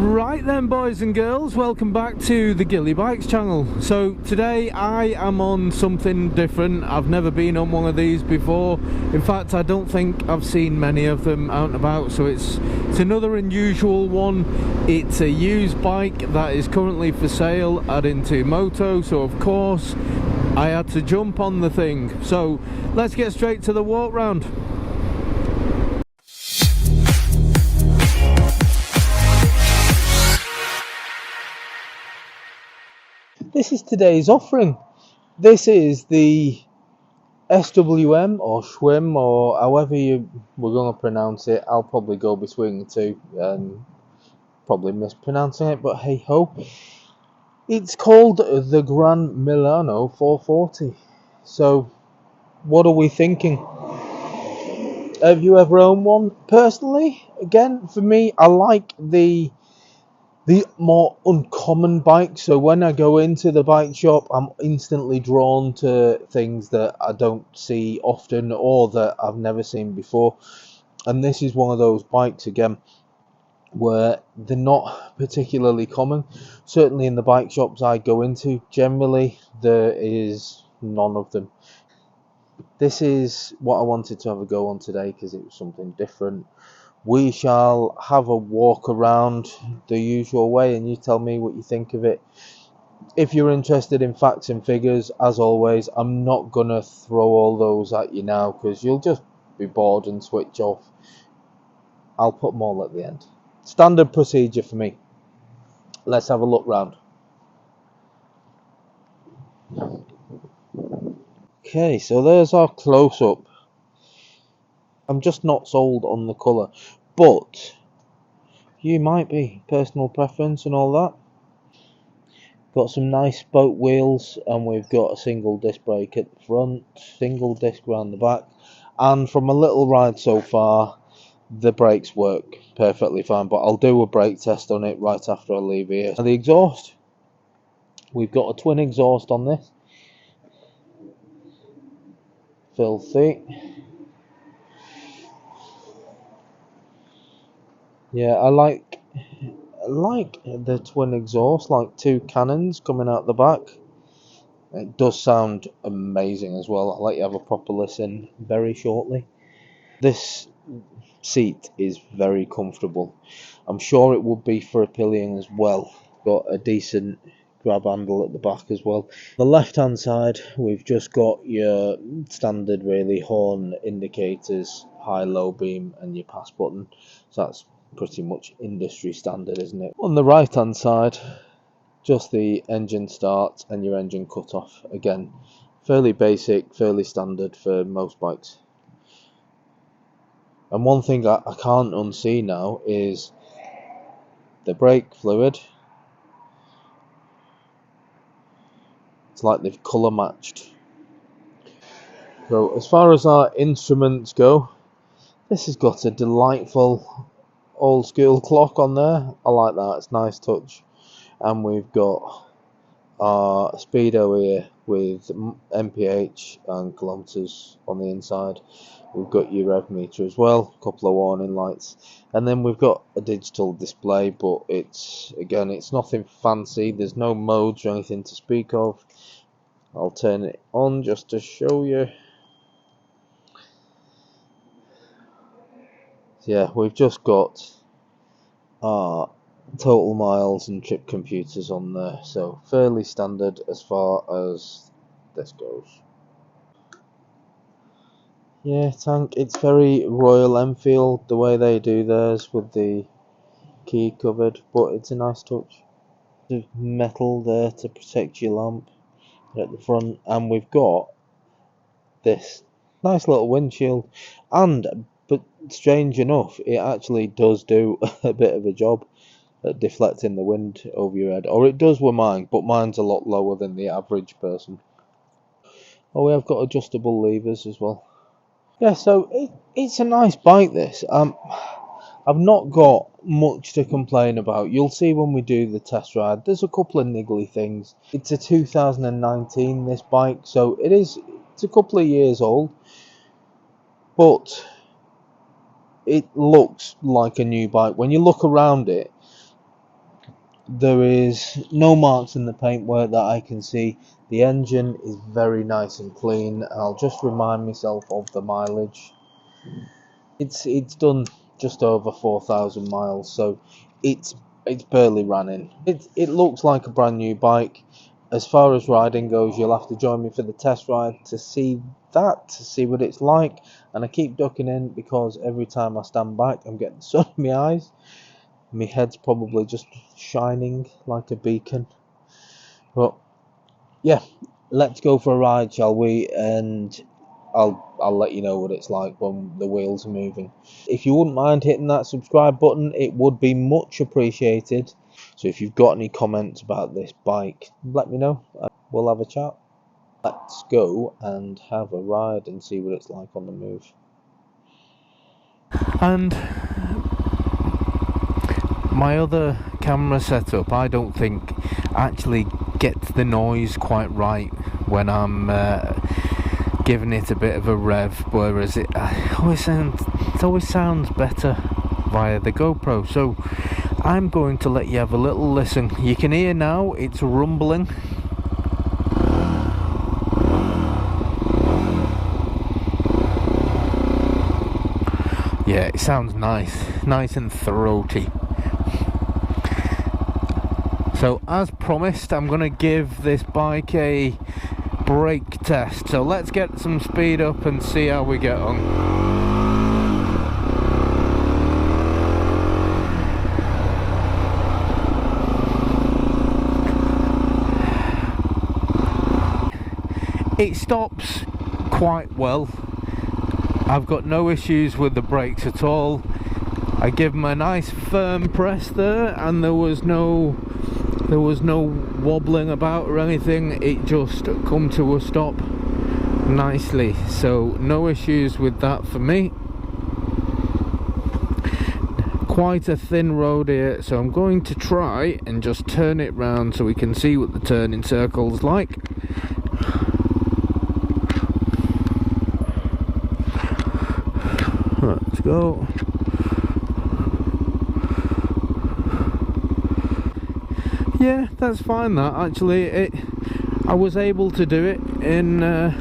Right then, boys and girls, welcome back to the GILLYBIKES channel. So today I am on something different. I've never been on one of these before. In fact, I don't think I've seen many of them out and about, so it's another unusual one. It's a used bike that is currently for sale at Into Moto, so of course I had to jump on the thing. So let's get straight to the walk round. This is today's offering. This is the SWM or SWM or however you were going to pronounce it. I'll probably go between the two and probably mispronouncing it, but hey ho. It's called the Gran Milano 440. So what are we thinking? Have you ever owned one? Personally, again, for me, I like the more uncommon bikes. So when I go into the bike shop, I'm instantly drawn to things that I don't see often or that I've never seen before. And this is one of those bikes again where they're not particularly common. Certainly in the bike shops I go into, generally there is none of them. This is what I wanted to have a go on today because it was something different. We shall have a walk around the usual way and you tell me what you think of it. If you're interested in facts and figures, as always, I'm not going to throw all those at you now because you'll just be bored and switch off. I'll put them all at the end. Standard procedure for me. Let's have a look round. Okay, so there's our close-up. I'm just not sold on the colour, but you might be. Personal preference and all that. Got some nice spoke wheels and we've got a single disc brake at the front, single disc around the back, and from a little ride so far the brakes work perfectly fine, but I'll do a brake test on it right after I leave here. And the exhaust, we've got a twin exhaust on this. Filthy. Yeah, I like the twin exhaust, like two cannons coming out the back. It does sound amazing as well. I'll let you have a proper listen very shortly. This seat is very comfortable. I'm sure it would be for a pillion as well. Got a decent grab handle at the back as well. The left hand side we've just got your standard really horn indicators, high low beam and your pass button. So that's pretty much industry standard, isn't it? On the right hand side, just the engine start and your engine cut off. Again, fairly basic, fairly standard for most bikes. And one thing I can't unsee now is the brake fluid. It's like they've colour matched. So as far as our instruments go, this has got a delightful old school clock on there. I like that, it's a nice touch. And we've got our speedo here with mph and kilometers on the inside. We've got your rev meter as well, a couple of warning lights, and then we've got a digital display, but it's nothing fancy. There's no modes or anything to speak of. I'll turn it on just to show you. Yeah, we've just got our total miles and trip computers on there, so fairly standard as far as this goes. Yeah, tank, it's very Royal Enfield the way they do theirs with the key covered, but it's a nice touch. There's metal there to protect your lamp at the front, and we've got this nice little windshield, but strange enough it actually does do a bit of a job at deflecting the wind over your head, or it does with mine, but mine's a lot lower than the average person. Oh, we have got adjustable levers as well. Yeah, so it's a nice bike, this. I've not got much to complain about. You'll see when we do the test ride. There's a couple of niggly things. It's a 2019, this bike, so it's a couple of years old, but it looks like a new bike. When you look around it, There is no marks in the paintwork that I can see. The engine is very nice and clean. I'll just remind myself of the mileage. It's done just over 4,000 miles, so it's barely running. It looks like a brand new bike. As far as riding goes, you'll have to join me for the test ride to see what it's like. And I keep ducking in because every time I stand back, I'm getting the sun in my eyes. My head's probably just shining like a beacon. But yeah, let's go for a ride, shall we? And I'll let you know what it's like when the wheels are moving. If you wouldn't mind hitting that subscribe button, it would be much appreciated. So if you've got any comments about this bike, let me know. We'll have a chat. Let's go and have a ride and see what it's like on the move. And my other camera setup, I don't think actually gets the noise quite right when I'm giving it a bit of a rev, whereas it always sounds better via the GoPro. So I'm going to let you have a little listen. You can hear now it's rumbling. Yeah, it sounds nice and throaty. So as promised, I'm going to give this bike a brake test. So let's get some speed up and see how we get on. It stops quite well. I've got no issues with the brakes at all. I give them a nice firm press there, and there was no wobbling about or anything. It just come to a stop nicely, so no issues with that for me. Quite a thin road here, so I'm going to try and just turn it round so we can see what the turning circle's like. Let's go. Yeah, that's fine. That actually, I was able to do it in a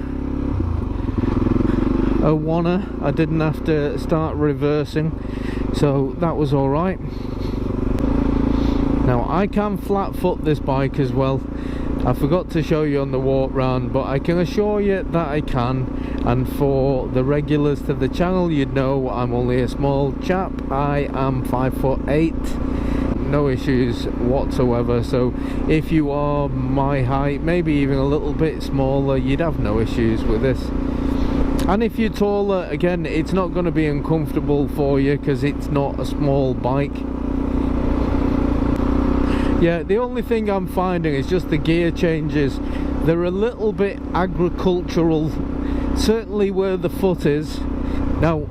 oneer. I didn't have to start reversing, so that was all right. Now I can flat foot this bike as well. I forgot to show you on the walk round, but I can assure you that I can. And for the regulars to the channel, you'd know I'm only a small chap. I am 5'8", no issues whatsoever. So if you are my height, maybe even a little bit smaller, you'd have no issues with this. And if you're taller, again, it's not going to be uncomfortable for you because it's not a small bike. Yeah, the only thing I'm finding is just the gear changes. They're a little bit agricultural, certainly where the foot is. Now,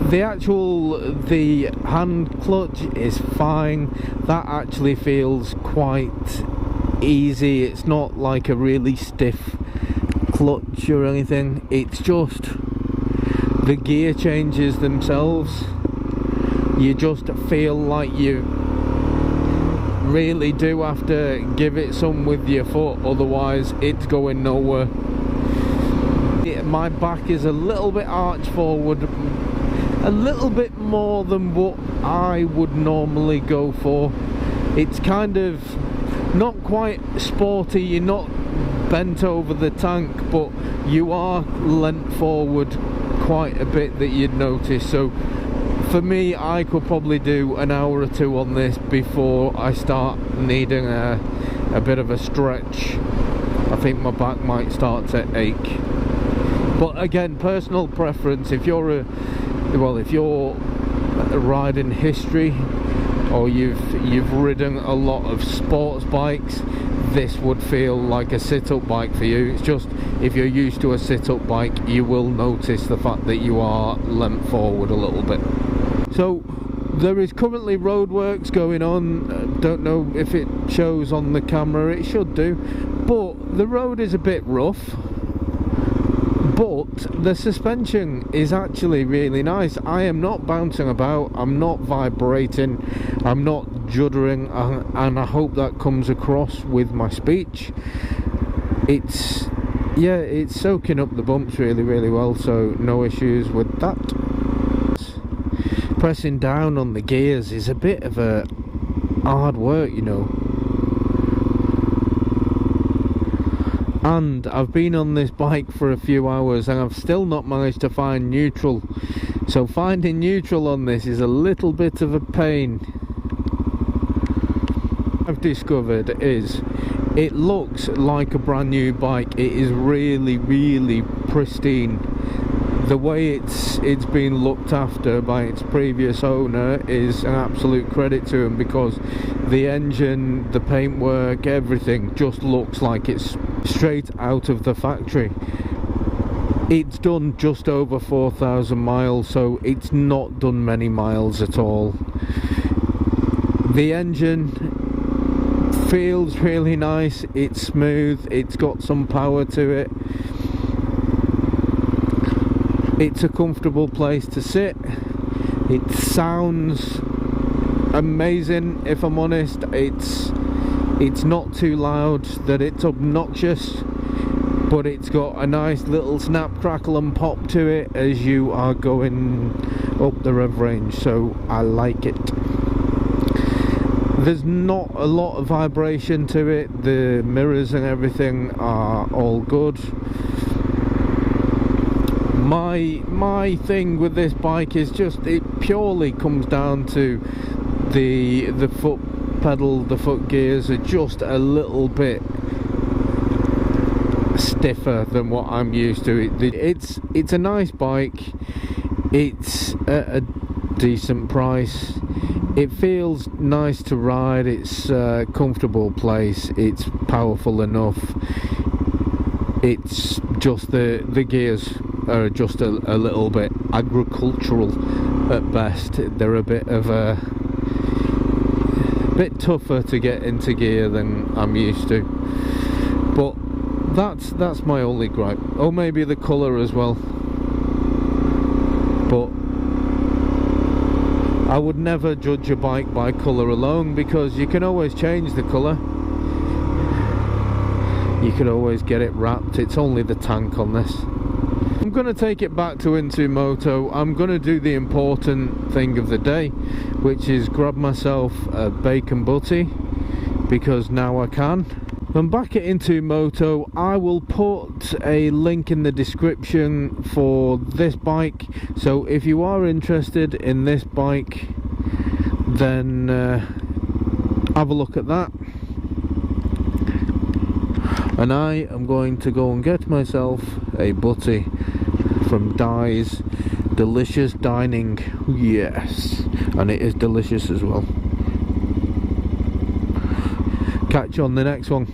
the hand clutch is fine. That actually feels quite easy. It's not like a really stiff clutch or anything. It's just the gear changes themselves. You just feel like you really do have to give it some with your foot, otherwise it's going nowhere. My back is a little bit arched forward, a little bit more than what I would normally go for. It's kind of not quite sporty, you're not bent over the tank, but you are leant forward quite a bit that you'd notice. So for me, I could probably do an hour or two on this before I start needing a bit of a stretch. I think my back might start to ache. But again, personal preference. If you're a riding history, or you've ridden a lot of sports bikes, this would feel like a sit-up bike for you. It's just, if you're used to a sit-up bike, you will notice the fact that you are leant forward a little bit. So there is currently roadworks going on. Don't know if it shows on the camera, it should do, but the road is a bit rough, but the suspension is actually really nice. I am not bouncing about, I'm not vibrating, I'm not juddering, and I hope that comes across with my speech. It's soaking up the bumps really well, so no issues with that. Pressing down on the gears is a bit of a hard work, you know. And I've been on this bike for a few hours and I've still not managed to find neutral. So finding neutral on this is a little bit of a pain. What I've discovered is it looks like a brand new bike. It is really pristine. The way it's been looked after by its previous owner is an absolute credit to him, because the engine, the paintwork, everything just looks like it's straight out of the factory. It's done just over 4,000 miles, so it's not done many miles at all. The engine feels really nice, it's smooth, it's got some power to it. It's a comfortable place to sit. It sounds amazing, if I'm honest. It's not too loud that it's obnoxious, but it's got a nice little snap, crackle and pop to it as you are going up the rev range, so I like it. There's not a lot of vibration to it. The mirrors and everything are all good. My thing with this bike is just, it purely comes down to the foot pedal. The foot gears are just a little bit stiffer than what I'm used to. It's a nice bike, it's at a decent price, it feels nice to ride, it's a comfortable place, it's powerful enough. It's just the gears are just a little bit agricultural at best. They're a bit tougher to get into gear than I'm used to, but that's my only gripe. Or maybe the colour as well, but I would never judge a bike by colour alone, because you can always change the colour, you can always get it wrapped. It's only the tank on this. I'm going to take it back to Moto. I'm going to do the important thing of the day, which is grab myself a bacon butty, because now I can. And back at Moto, I will put a link in the description for this bike, so if you are interested in this bike, then have a look at that. And I am going to go and get myself a butty from Dai's Delicious Dining. Yes, and it is delicious as well. Catch you on the next one.